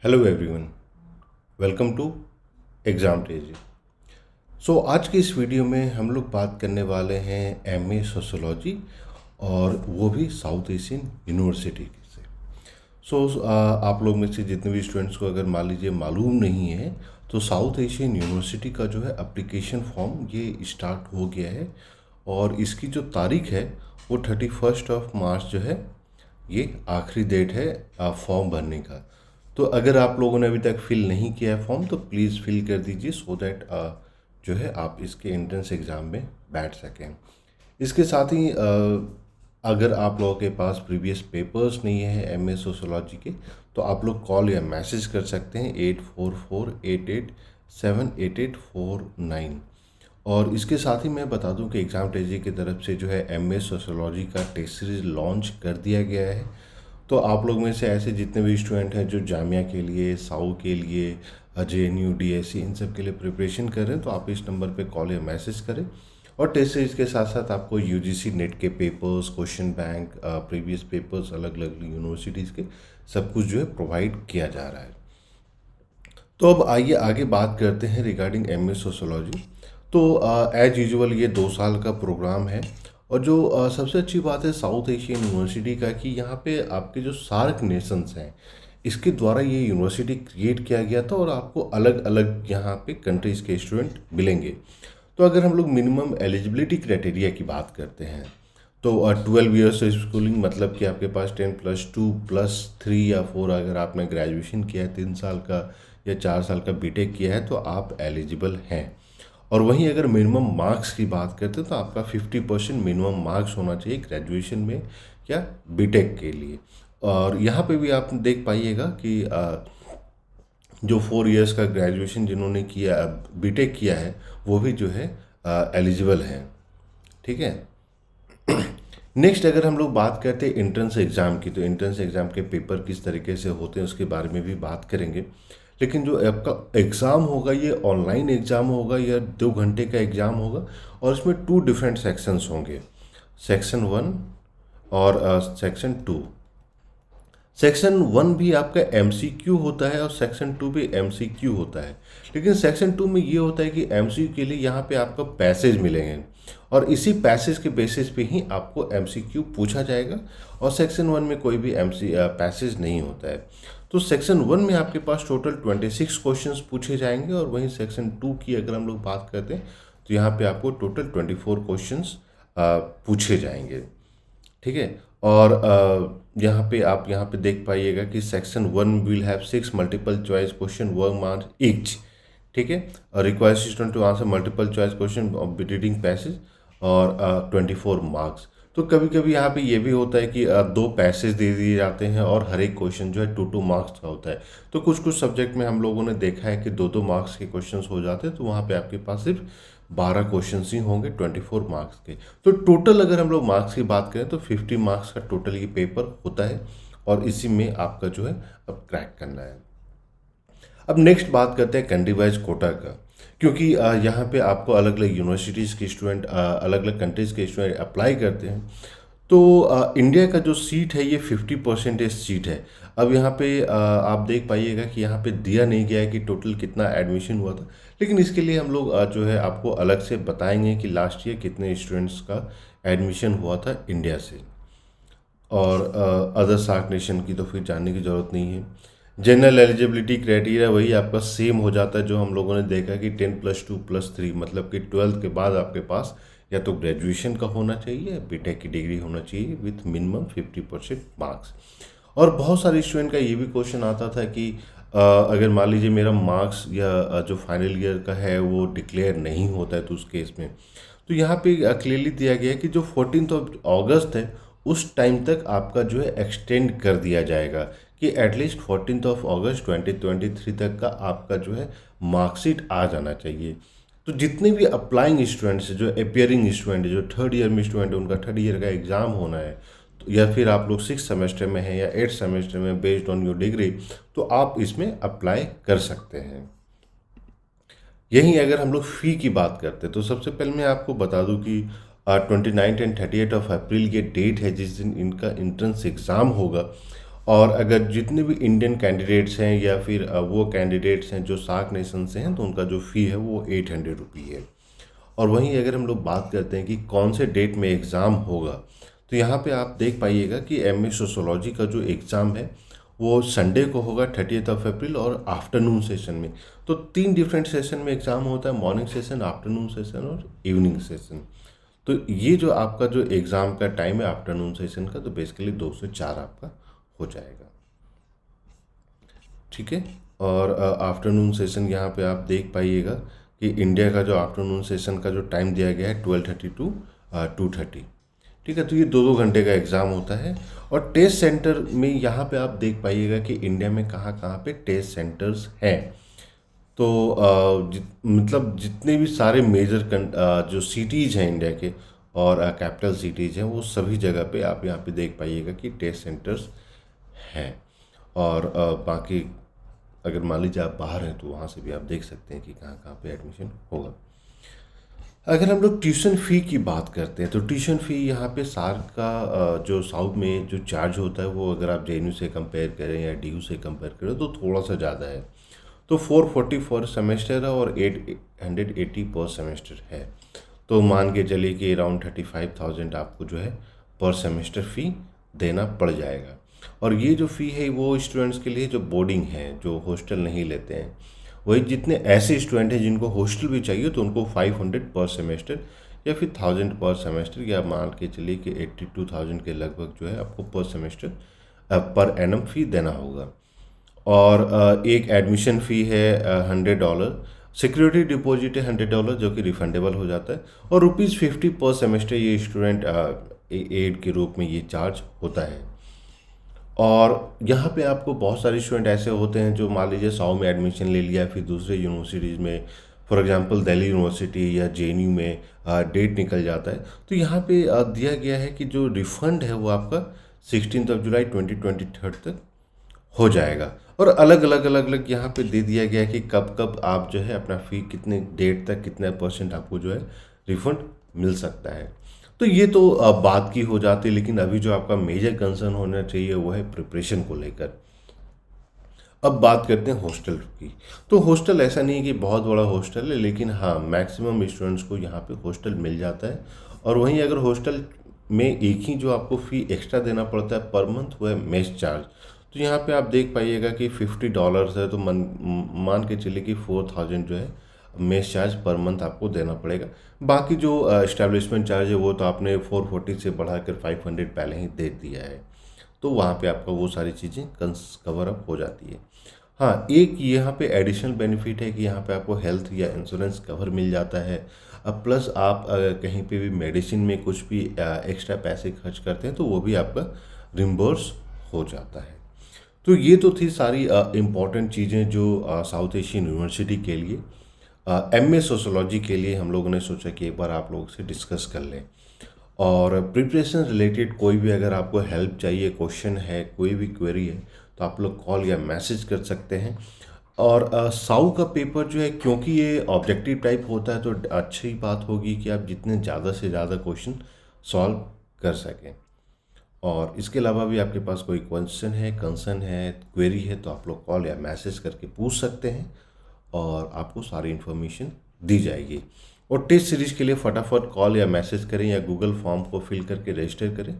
Hello everyone, welcome to exam टेजी। आज की इस वीडियो में हम लोग बात करने वाले हैं एमए सोशियोलॉजी और वो भी साउथ एशियन यूनिवर्सिटी से। आप लोग में से जितने भी स्टूडेंट्स को अगर मान लीजिए मालूम नहीं है तो साउथ एशियन यूनिवर्सिटी का जो है एप्लीकेशन फॉर्म ये स्टार्ट हो गया है और इसकी जो तारीख है वो 31 मार्च जो है ये आखिरी डेट है फॉर्म भरने का। तो अगर आप लोगों ने अभी तक फिल नहीं किया है फॉर्म तो प्लीज़ फिल कर दीजिए सो दैट जो है आप इसके एंट्रेंस एग्ज़ाम में बैठ सकें। इसके साथ ही अगर आप लोगों के पास प्रीवियस पेपर्स नहीं है एमए सोशियोलॉजी के तो आप लोग कॉल या मैसेज कर सकते हैं 8448878849। और इसके साथ ही मैं बता दूं कि एग्ज़ाम टेजी की तरफ से जो है एमए सोशियोलॉजी का टेस्ट सीरीज़ लॉन्च कर दिया गया है। तो आप लोग में से ऐसे जितने भी स्टूडेंट हैं जो जामिया के लिए, साउ के लिए, JNU DSC इन सब के लिए प्रिपरेशन कर रहे हैं तो आप इस नंबर पे कॉल या मैसेज करें। और टेस्ट सीरीज के साथ साथ आपको UGC नेट के papers, question bank, previous papers अलग अलग यूनिवर्सिटीज़ के सब कुछ जो है प्रोवाइड किया जा रहा है। तो अब आइए आगे बात करते हैं रिगार्डिंग एमए सोशियोलॉजी। तो एज यूजुअल ये 2 साल का प्रोग्राम है और जो सबसे अच्छी बात है साउथ एशियन यूनिवर्सिटी का कि यहाँ पे आपके जो सार्क नेशंस हैं इसके द्वारा ये यूनिवर्सिटी क्रिएट किया गया था और आपको अलग अलग यहाँ पे कंट्रीज़ के स्टूडेंट मिलेंगे। तो अगर हम लोग मिनिमम एलिजिबिलिटी क्राइटेरिया की बात करते हैं तो 12 ईयर्स स्कूलिंग मतलब कि आपके पास 10+2+3 या 4 अगर आपने ग्रेजुएशन किया है 3 साल का या 4 साल का बीटेक किया है तो आप एलिजिबल हैं। और वहीं अगर मिनिमम मार्क्स की बात करते हैं तो आपका 50% मिनिमम मार्क्स होना चाहिए ग्रेजुएशन में या बीटेक के लिए। और यहाँ पे भी आप देख पाइएगा कि जो 4 इयर्स का ग्रेजुएशन जिन्होंने किया बीटेक किया है वो भी जो है एलिजिबल हैं। ठीक है। नेक्स्ट अगर हम लोग बात करते हैं एंट्रेंस एग्ज़ाम की तो एंट्रेंस एग्ज़ाम के पेपर किस तरीके से होते हैं उसके बारे में भी बात करेंगे। लेकिन जो आपका एग्ज़ाम होगा ये ऑनलाइन एग्ज़ाम होगा या 2 घंटे का एग्ज़ाम होगा और इसमें 2 डिफरेंट सेक्शंस होंगे, सेक्शन 1 और सेक्शन 2। सेक्शन 1 भी आपका MCQ होता है और सेक्शन 2 भी MCQ होता है। लेकिन सेक्शन 2 में ये होता है कि MCQ के लिए यहाँ पे आपको पैसेज मिलेंगे और इसी पैसेज के बेसिस पे ही आपको MCQ पूछा जाएगा और सेक्शन 1 में कोई भी पैसेज नहीं होता है। तो सेक्शन 1 में आपके पास टोटल 26 क्वेश्चंस पूछे जाएंगे और वहीं सेक्शन 2 की अगर हम लोग बात करते हैं तो यहाँ पे आपको टोटल 24 क्वेश्चंस पूछे जाएंगे। ठीक है। और यहाँ पे आप यहाँ पे देख पाइएगा कि section 1 will have 6 multiple choice question 1 marks each. ठीक है। और requires student to answer multiple choice question of reading passage और 24 मार्क्स। तो कभी कभी यहाँ पे ये भी होता है कि 2 पैसेज दे दिए जाते हैं और हर एक क्वेश्चन जो है 2 मार्क्स का होता है। तो कुछ कुछ सब्जेक्ट में हम लोगों ने देखा है कि 2 मार्क्स के क्वेश्चंस हो जाते हैं तो वहाँ पे आपके पास सिर्फ 12 क्वेश्चन ही होंगे 24 मार्क्स के। तो टोटल अगर हम लोग मार्क्स की बात करें तो 50 मार्क्स का टोटल ये पेपर होता है और इसी में आपका जो है अब क्रैक करना है। अब नेक्स्ट बात करते हैं कंट्री वाइज कोटा का, क्योंकि यहाँ पे आपको अलग अलग यूनिवर्सिटीज़ के स्टूडेंट अलग अलग कंट्रीज़ के स्टूडेंट अप्लाई करते हैं। तो इंडिया का जो सीट है ये 50% सीट है। अब यहाँ पे आप देख पाइएगा कि यहाँ पे दिया नहीं गया है कि टोटल कितना एडमिशन हुआ था, लेकिन इसके लिए हम लोग जो है आपको अलग से बताएंगे कि लास्ट ईयर कितने स्टूडेंट्स का एडमिशन हुआ था इंडिया से। और अदर सार्क नेशन की तो फिर जानने की ज़रूरत नहीं है। जनरल एलिजिबिलिटी क्राइटेरिया वही आपका सेम हो जाता है जो हम लोगों ने देखा कि 10+2+3 मतलब कि 12th के बाद आपके पास या तो ग्रेजुएशन का होना चाहिए या बीटेक की डिग्री होना चाहिए विथ मिनिमम 50% मार्क्स। और बहुत सारे स्टूडेंट का ये भी क्वेश्चन आता था कि अगर मान लीजिए मेरा मार्क्स या जो फाइनल ईयर का है वो डिक्लेयर नहीं होता है तो उस केस में तो यहाँ पे क्लियरली दिया गया है कि जो 14 अगस्त है उस टाइम तक आपका जो है एक्सटेंड कर दिया जाएगा कि एटलीस्ट 14 अगस्त 2023 तक का आपका जो है मार्कशीट आ जाना चाहिए। तो जितने भी अप्लाइंग स्टूडेंट्स जो अपियरिंग स्टूडेंट जो 3rd ईयर में स्टूडेंट है उनका 3rd ईयर का एग्ज़ाम होना है तो या फिर आप लोग 6th सेमेस्टर में हैं या 8th सेमेस्टर में बेस्ड ऑन योर डिग्री तो आप इसमें अप्लाई कर सकते हैं। यहीं अगर हम लोग फ़ी की बात करते हैं तो सबसे पहले मैं आपको बता दूं कि 29 एंड 38 अप्रैल ये डेट है जिस दिन इनका एंट्रेंस एग्ज़ाम होगा और अगर जितने भी इंडियन कैंडिडेट्स हैं या फिर वो कैंडिडेट्स हैं जो सार्क नेशन से हैं, तो उनका जो फ़ी है वो 800 रुपी है। और वहीं अगर हम लोग बात करते हैं कि कौन से डेट में एग्ज़ाम होगा, तो यहाँ पे आप देख पाइएगा कि एमए सोशोलॉजी का जो एग्ज़ाम है वो संडे को होगा 30 अप्रैल और आफ्टरनून सेशन में। तो 3 डिफरेंट सेशन में एग्ज़ाम होता है, मॉर्निंग सेशन, आफ्टरनून सेशन और इवनिंग सेशन। तो ये जो आपका जो एग्ज़ाम का टाइम है आफ्टरनून सेशन का, तो बेसिकली 2 से 4 आपका हो जाएगा। ठीक है। और आफ्टरनून सेशन यहाँ पे आप देख पाइएगा कि इंडिया का जो आफ्टरनून सेशन का जो टाइम दिया गया है 12:30 टू 2:30। ठीक है। तो ये 2-2 घंटे का एग्ज़ाम होता है। और टेस्ट सेंटर में यहाँ पे आप देख पाइएगा कि इंडिया में कहाँ कहाँ पे टेस्ट सेंटर्स हैं। तो मतलब जितने भी सारे मेजर जो सिटीज़ हैं इंडिया के और कैपिटल सिटीज़ हैं, वो सभी जगह पे आप यहाँ पे देख पाइएगा कि टेस्ट सेंटर्स हैं। और बाकी अगर मान लीजिए आप बाहर हैं तो वहाँ से भी आप देख सकते हैं कि कहाँ कहाँ पे एडमिशन होगा। अगर हम लोग ट्यूशन फ़ी की बात करते हैं, तो ट्यूशन फ़ी यहाँ पे सार्क का जो साउथ में जो चार्ज होता है वो अगर आप जेएनयू से कंपेयर करें या डीयू से कंपेयर करें तो थोड़ा सा ज़्यादा है। तो 440 पर सेमेस्टर है और 880 पर सेमेस्टर है। तो मान के चलिए कि अराउंड 35,000 आपको जो है पर सेमेस्टर फ़ी देना पड़ जाएगा। और ये जो फ़ी है वो स्टूडेंट्स के लिए जो बोर्डिंग है, जो हॉस्टल नहीं लेते हैं, वही जितने ऐसे स्टूडेंट हैं जिनको हॉस्टल भी चाहिए तो उनको 500 पर सेमेस्टर या फिर 1000 पर सेमेस्टर, या मान के चलिए कि 82,000 के लगभग जो है आपको पर सेमेस्टर पर एनम फ़ी देना होगा। और एक एडमिशन फ़ी है $100, सिक्योरिटी डिपॉजिट है $100 जो कि रिफंडेबल हो जाता है, और ₹50 पर सेमेस्टर ये स्टूडेंट एड के रूप में ये चार्ज होता है। और यहाँ पे आपको बहुत सारे स्टूडेंट ऐसे होते हैं जो मान लीजिए 100 में एडमिशन ले लिया, फिर दूसरे यूनिवर्सिटीज़ में, फॉर एग्जांपल दिल्ली यूनिवर्सिटी या जेएनयू में डेट निकल जाता है। तो यहाँ पे दिया गया है कि जो रिफ़ंड है वो आपका 16 जुलाई 2023 तक हो जाएगा। और अलग अलग यहाँ पे दे दिया गया है कि कब कब आप जो है अपना फ़ी कितने डेट तक कितना % आपको जो है रिफ़ंड मिल सकता है। तो ये तो बात की हो जाती है, लेकिन अभी जो आपका मेजर कंसर्न होना चाहिए वो है प्रिपरेशन को लेकर। अब बात करते हैं हॉस्टल की। तो हॉस्टल ऐसा नहीं है कि बहुत बड़ा हॉस्टल है, लेकिन हाँ मैक्सिमम स्टूडेंट्स को यहाँ पे हॉस्टल मिल जाता है। और वहीं अगर हॉस्टल में एक ही जो आपको फ़ी एक्स्ट्रा देना पड़ता है पर मंथ, वो है मेस चार्ज। तो यहाँ पे आप देख पाइएगा कि $50 है, तो मान के चलिए कि 4000 जो है मेस चार्ज पर मंथ आपको देना पड़ेगा। बाकी जो इस्टेब्लिशमेंट चार्ज है वो तो आपने 440 से बढ़ाकर 500 पहले ही दे दिया है। तो वहाँ पे आपका वो सारी चीज़ें कवर अप हो जाती है। हाँ, एक यहाँ पे एडिशनल बेनिफिट है कि यहाँ पे आपको हेल्थ या इंश्योरेंस कवर मिल जाता है। अब प्लस आप कहीं पे भी मेडिसिन में कुछ भी एक्स्ट्रा पैसे खर्च करते हैं तो वो भी आपका रिम्बर्स हो जाता है। तो ये तो थी सारी इम्पॉर्टेंट चीज़ें जो साउथ एशियन यूनिवर्सिटी के लिए, एमए सोशोलॉजी के लिए हम लोगों ने सोचा कि एक बार आप लोगों से डिस्कस कर लें। और प्रिपरेशन रिलेटेड कोई भी अगर आपको हेल्प चाहिए, क्वेश्चन है, कोई भी क्वेरी है, तो आप लोग कॉल या मैसेज कर सकते हैं। और साउ का पेपर जो है, क्योंकि ये ऑब्जेक्टिव टाइप होता है, तो अच्छी बात होगी कि आप जितने ज़्यादा से ज़्यादा क्वेश्चन सॉल्व कर सकें। और इसके अलावा भी आपके पास कोई क्वेश्चन है, कंसर्न है, क्वेरी है, तो आप लोग कॉल या मैसेज करके पूछ सकते हैं और आपको सारी इन्फॉर्मेशन दी जाएगी। और टेस्ट सीरीज़ के लिए फटाफट कॉल या मैसेज करें या गूगल फॉर्म को फिल करके रजिस्टर करें,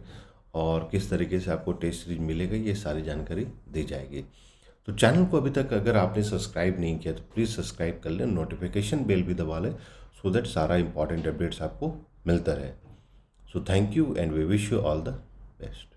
और किस तरीके से आपको टेस्ट सीरीज मिलेगा ये सारी जानकारी दी जाएगी। तो चैनल को अभी तक अगर आपने सब्सक्राइब नहीं किया तो प्लीज़ सब्सक्राइब कर लें, नोटिफिकेशन बेल भी दबा लें, सो दैट सारा इंपॉर्टेंट अपडेट्स आपको मिलता रहे। So thank you and we wish you all the best.